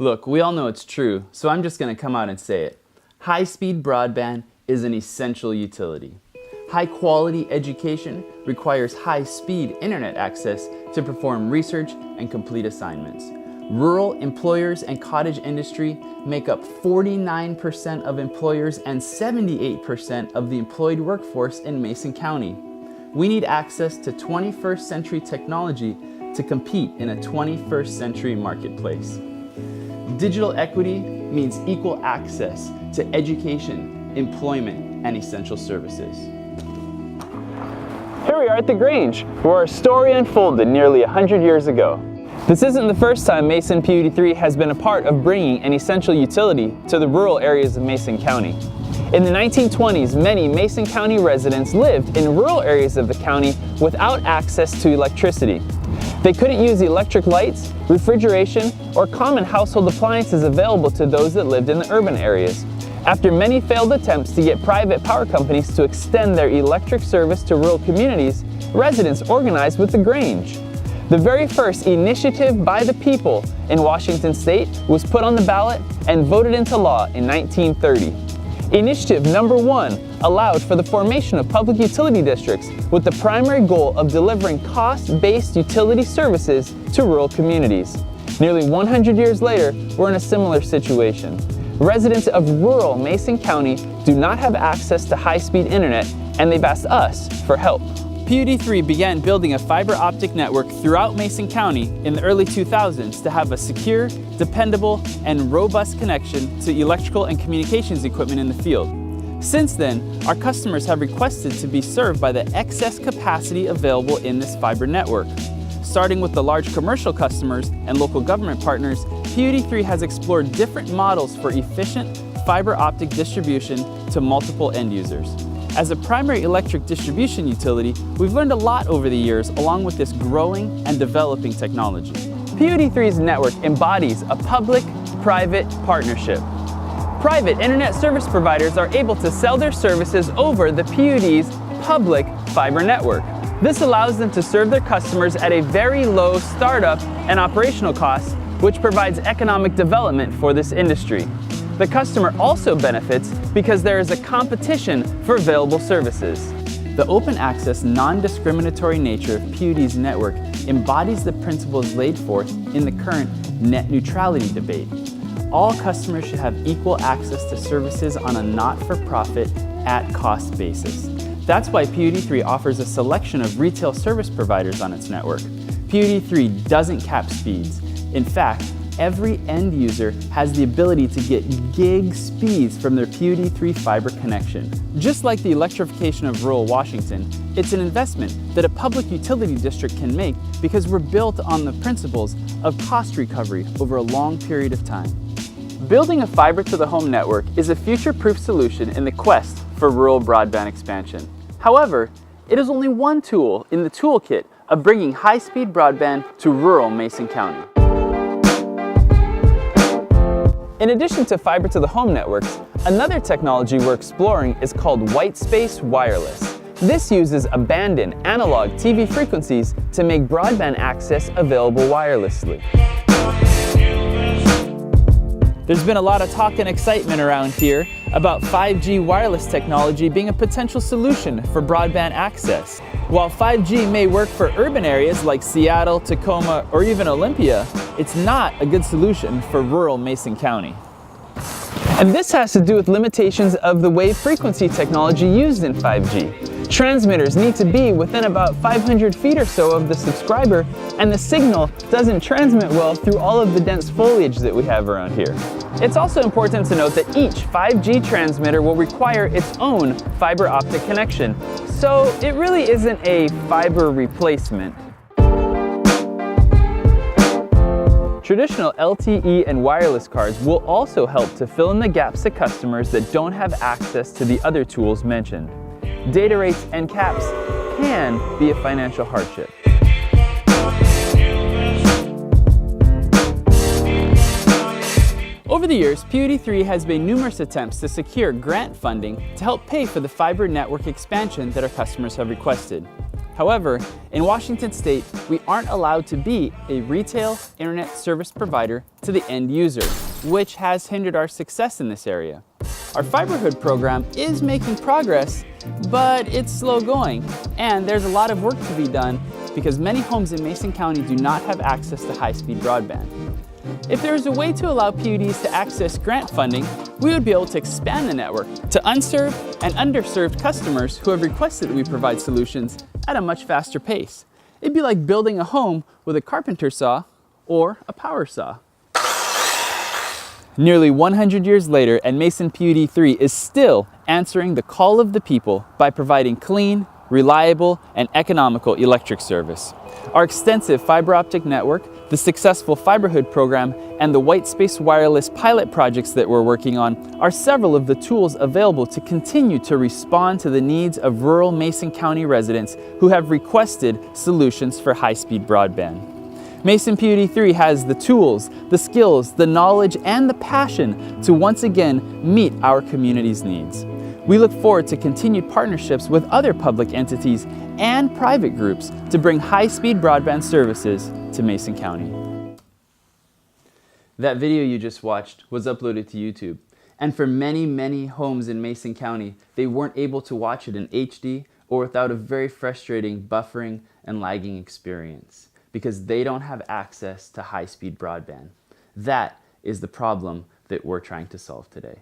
Look, we all know it's true, so I'm just going to come out and say it. High-speed broadband is an essential utility. High-quality education requires high-speed internet access to perform research and complete assignments. Rural employers and cottage industry make up 49% of employers and 78% of the employed workforce in Mason County. We need access to 21st century technology to compete in a 21st century marketplace. Digital equity means equal access to education, employment, and essential services. Here we are at the Grange, where our story unfolded nearly 100 years ago. This isn't the first time Mason PUD3 has been a part of bringing an essential utility to the rural areas of Mason County. In the 1920s, many Mason County residents lived in rural areas of the county without access to electricity. They couldn't use electric lights, refrigeration, or common household appliances available to those that lived in the urban areas. After many failed attempts to get private power companies to extend their electric service to rural communities, residents organized with the Grange. The very first initiative by the people in Washington State was put on the ballot and voted into law in 1930. Initiative number 1 allowed for the formation of public utility districts with the primary goal of delivering cost-based utility services to rural communities. Nearly 100 years later, we're in a similar situation. Residents of rural Mason County do not have access to high-speed internet, and they've asked us for help. PUD3 began building a fiber optic network throughout Mason County in the early 2000s to have a secure, dependable, and robust connection to electrical and communications equipment in the field. Since then, our customers have requested to be served by the excess capacity available in this fiber network. Starting with the large commercial customers and local government partners, PUD3 has explored different models for efficient fiber optic distribution to multiple end users. As a primary electric distribution utility, we've learned a lot over the years along with this growing and developing technology. PUD3's network embodies a public-private partnership. Private internet service providers are able to sell their services over the PUD's public fiber network. This allows them to serve their customers at a very low startup and operational cost, which provides economic development for this industry. The customer also benefits because there is a competition for available services. The open access, non-discriminatory nature of PUD's network embodies the principles laid forth in the current net neutrality debate. All customers should have equal access to services on a not-for-profit, at-cost basis. That's why PUD3 offers a selection of retail service providers on its network. PUD3 doesn't cap speeds. In fact, every end user has the ability to get gig speeds from their PUD3 fiber connection. Just like the electrification of rural Washington, it's an investment that a public utility district can make because we're built on the principles of cost recovery over a long period of time. Building a fiber-to-the-home network is a future-proof solution in the quest for rural broadband expansion. However, it is only one tool in the toolkit of bringing high-speed broadband to rural Mason County. In addition to fiber-to-the-home networks, another technology we're exploring is called white space wireless. This uses abandoned analog TV frequencies to make broadband access available wirelessly. There's been a lot of talk and excitement around here about 5G wireless technology being a potential solution for broadband access. While 5G may work for urban areas like Seattle, Tacoma, or even Olympia, it's not a good solution for rural Mason County. And this has to do with limitations of the wave frequency technology used in 5G. Transmitters need to be within about 500 feet or so of the subscriber, and the signal doesn't transmit well through all of the dense foliage that we have around here. It's also important to note that each 5G transmitter will require its own fiber optic connection, so it really isn't a fiber replacement. Traditional LTE and wireless cards will also help to fill in the gaps to customers that don't have access to the other tools mentioned. Data rates and caps can be a financial hardship. Over the years, PUD3 has made numerous attempts to secure grant funding to help pay for the fiber network expansion that our customers have requested. However, in Washington State, we aren't allowed to be a retail internet service provider to the end user, which has hindered our success in this area. Our FiberHood program is making progress, but it's slow going, and there's a lot of work to be done because many homes in Mason County do not have access to high-speed broadband. If there is a way to allow PUDs to access grant funding, we would be able to expand the network to unserved and underserved customers who have requested that we provide solutions at a much faster pace. It'd be like building a home with a carpenter saw or a power saw. Nearly 100 years later, and Mason PUD3 is still answering the call of the people by providing clean, reliable, and economical electric service. Our extensive fiber optic network, the successful FiberHood program, and the white space wireless pilot projects that we're working on are several of the tools available to continue to respond to the needs of rural Mason County residents who have requested solutions for high-speed broadband. Mason PUD3 has the tools, the skills, the knowledge, and the passion to once again meet our community's needs. We look forward to continued partnerships with other public entities and private groups to bring high-speed broadband services to Mason County. That video you just watched was uploaded to YouTube, and for many, many homes in Mason County, they weren't able to watch it in HD or without a very frustrating buffering and lagging experience, because they don't have access to high-speed broadband. That is the problem that we're trying to solve today.